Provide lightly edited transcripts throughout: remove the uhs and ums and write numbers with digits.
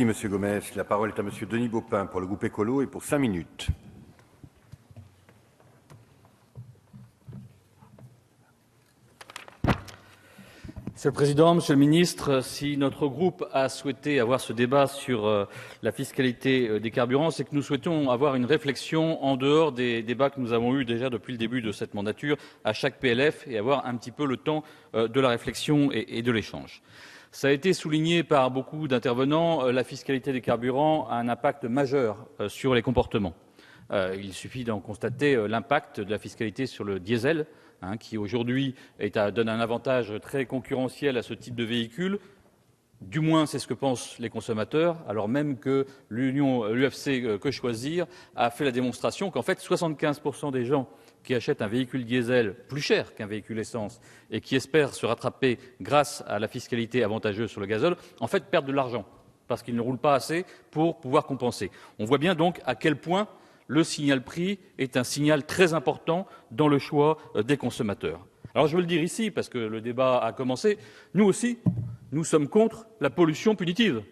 Merci, Monsieur Gomes. La parole est à Monsieur Denis Baupin pour le groupe Écolo et pour 5 minutes. Monsieur le Président, Monsieur le Ministre, si notre groupe a souhaité avoir ce débat sur la fiscalité des carburants, c'est que nous souhaitons avoir une réflexion en dehors des débats que nous avons eus déjà depuis le début de cette mandature à chaque PLF et avoir un petit peu le temps de la réflexion et de l'échange. Ça a été souligné par beaucoup d'intervenants, la fiscalité des carburants a un impact majeur sur les comportements. Il suffit d'en constater l'impact de la fiscalité sur le diesel, qui aujourd'hui donne un avantage très concurrentiel à ce type de véhicule. Du moins, c'est ce que pensent les consommateurs, alors même que l'UFC Que Choisir a fait la démonstration qu'en fait 75% des gens qui achètent un véhicule diesel plus cher qu'un véhicule essence et qui espèrent se rattraper grâce à la fiscalité avantageuse sur le gazole, en fait perdent de l'argent parce qu'ils ne roulent pas assez pour pouvoir compenser. On voit bien donc à quel point le signal prix est un signal très important dans le choix des consommateurs. Alors je veux le dire ici, parce que le débat a commencé, nous aussi, nous sommes contre la pollution punitive.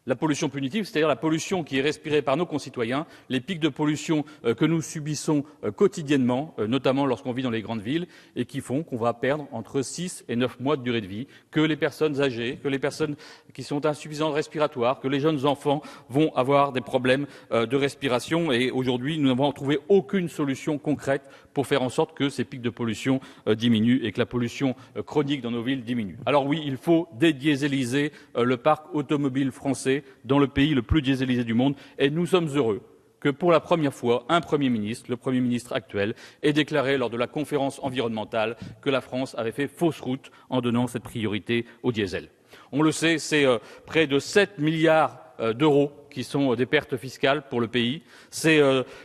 La pollution punitive, c'est-à-dire la pollution qui est respirée par nos concitoyens, les pics de pollution que nous subissons quotidiennement, notamment lorsqu'on vit dans les grandes villes, et qui font qu'on va perdre entre 6 et 9 mois de durée de vie, que les personnes âgées, que les personnes qui sont insuffisantes respiratoires, que les jeunes enfants vont avoir des problèmes de respiration. Et aujourd'hui, nous n'avons trouvé aucune solution concrète pour faire en sorte que ces pics de pollution diminuent et que la pollution chronique dans nos villes diminue. Alors oui, il faut dédiéseliser le parc automobile français dans le pays le plus dieselisé du monde. Et nous sommes heureux que pour la première fois, un Premier ministre, le Premier ministre actuel, ait déclaré lors de la conférence environnementale que la France avait fait fausse route en donnant cette priorité au diesel. On le sait, c'est près de 7 milliards d'euros qui sont des pertes fiscales pour le pays. C'est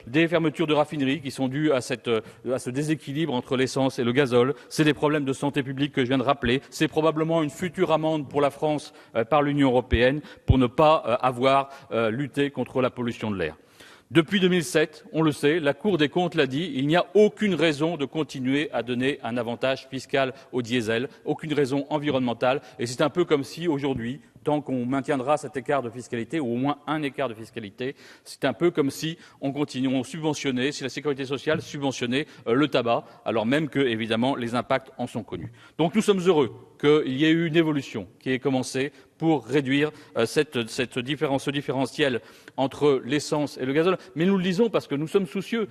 des fermetures de raffineries qui sont dues à ce déséquilibre entre l'essence et le gazole. C'est des problèmes de santé publique que je viens de rappeler. C'est probablement une future amende pour la France par l'Union européenne pour ne pas avoir lutté contre la pollution de l'air. Depuis 2007, on le sait, la Cour des comptes l'a dit, il n'y a aucune raison de continuer à donner un avantage fiscal au diesel, aucune raison environnementale. Et c'est un peu comme si aujourd'hui, tant qu'on maintiendra cet écart de fiscalité, ou au moins un écart de fiscalité, c'est un peu comme si on subventionnait, si la sécurité sociale subventionnait le tabac, alors même que, évidemment, les impacts en sont connus. Donc nous sommes heureux qu'il y ait eu une évolution qui ait commencé pour réduire ce différentiel entre l'essence et le gazole. Mais nous le disons parce que nous sommes soucieux,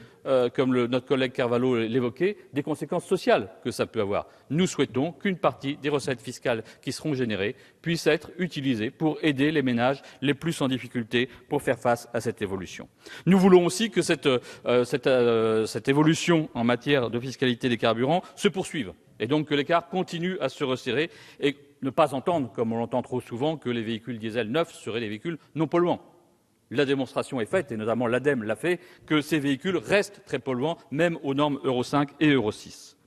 comme notre collègue Carvalho l'évoquait, des conséquences sociales que ça peut avoir. Nous souhaitons qu'une partie des recettes fiscales qui seront générées puisse être utilisée pour aider les ménages les plus en difficulté pour faire face à cette évolution. Nous voulons aussi que cette évolution en matière de fiscalité des carburants se poursuive et donc que l'écart continue à se resserrer et ne pas entendre, comme on l'entend trop souvent, que les véhicules diesel neufs seraient des véhicules non polluants. La démonstration est faite, et notamment l'ADEME l'a fait, que ces véhicules restent très polluants, même aux normes Euro 5 et Euro 6.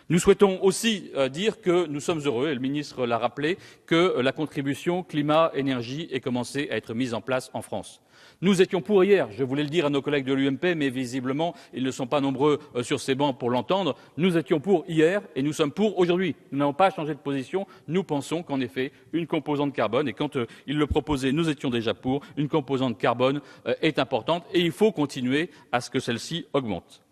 Nous souhaitons aussi dire que nous sommes heureux, et le ministre l'a rappelé, que la contribution climat-énergie ait commencé à être mise en place en France. Nous étions pour hier, je voulais le dire à nos collègues de l'UMP, mais visiblement ils ne sont pas nombreux sur ces bancs pour l'entendre. Nous étions pour hier et nous sommes pour aujourd'hui. Nous n'avons pas changé de position. Nous pensons qu'en effet, une composante carbone, et quand ils le proposaient, nous étions déjà pour, une composante carbone est importante et il faut continuer à ce que celle-ci augmente.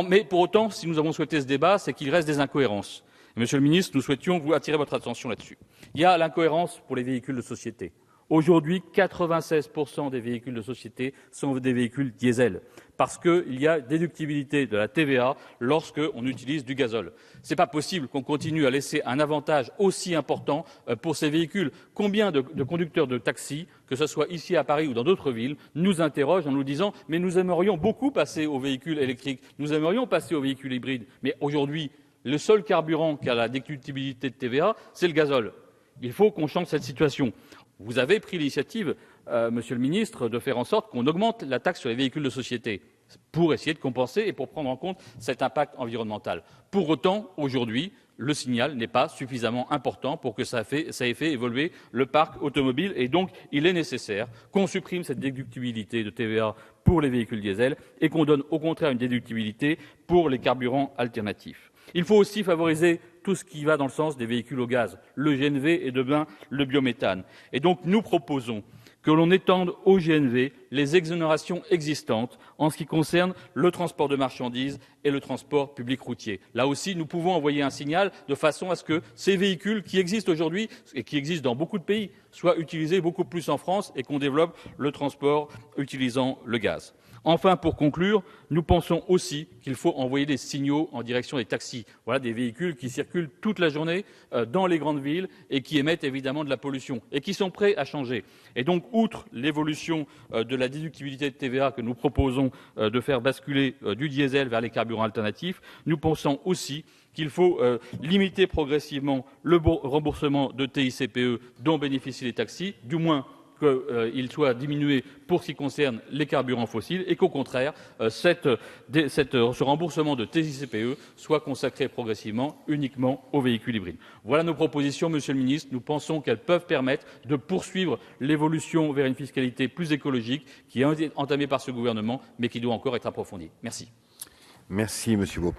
Mais pour autant, si nous avons souhaité ce débat, c'est qu'il reste des incohérences. Et Monsieur le ministre, nous souhaitions vous attirer votre attention là-dessus. Il y a l'incohérence pour les véhicules de société. Aujourd'hui, 96% des véhicules de société sont des véhicules diesel parce qu'il y a déductibilité de la TVA lorsqu'on utilise du gazole. Ce n'est pas possible qu'on continue à laisser un avantage aussi important pour ces véhicules. Combien de conducteurs de taxi, que ce soit ici à Paris ou dans d'autres villes, nous interrogent en nous disant « mais nous aimerions beaucoup passer aux véhicules électriques, nous aimerions passer aux véhicules hybrides, mais aujourd'hui, le seul carburant qui a la déductibilité de TVA, c'est le gazole. Il faut qu'on change cette situation. » Vous avez pris l'initiative, Monsieur le ministre, de faire en sorte qu'on augmente la taxe sur les véhicules de société pour essayer de compenser et pour prendre en compte cet impact environnemental. Pour autant, aujourd'hui, le signal n'est pas suffisamment important pour que ça ait fait évoluer le parc automobile. Et donc, il est nécessaire qu'on supprime cette déductibilité de TVA pour les véhicules diesel et qu'on donne au contraire une déductibilité pour les carburants alternatifs. Il faut aussi favoriser tout ce qui va dans le sens des véhicules au gaz, le GNV et demain le biométhane. Et donc nous proposons que l'on étende au GNV les exonérations existantes en ce qui concerne le transport de marchandises et le transport public routier. Là aussi, nous pouvons envoyer un signal de façon à ce que ces véhicules qui existent aujourd'hui et qui existent dans beaucoup de pays soient utilisés beaucoup plus en France et qu'on développe le transport utilisant le gaz. Enfin, pour conclure, nous pensons aussi qu'il faut envoyer des signaux en direction des taxis. Voilà des véhicules qui circulent toute la journée dans les grandes villes et qui émettent évidemment de la pollution et qui sont prêts à changer. Et donc, outre l'évolution de la déductibilité de TVA que nous proposons de faire basculer du diesel vers les carburants alternatifs, nous pensons aussi qu'il faut limiter progressivement le remboursement de TICPE dont bénéficient les taxis, du moins qu'il soit diminué pour ce qui concerne les carburants fossiles et qu'au contraire, ce remboursement de TICPE soit consacré progressivement uniquement aux véhicules hybrides. Voilà nos propositions, Monsieur le Ministre. Nous pensons qu'elles peuvent permettre de poursuivre l'évolution vers une fiscalité plus écologique qui est entamée par ce gouvernement, mais qui doit encore être approfondie. Merci. Merci, Monsieur Beaupin.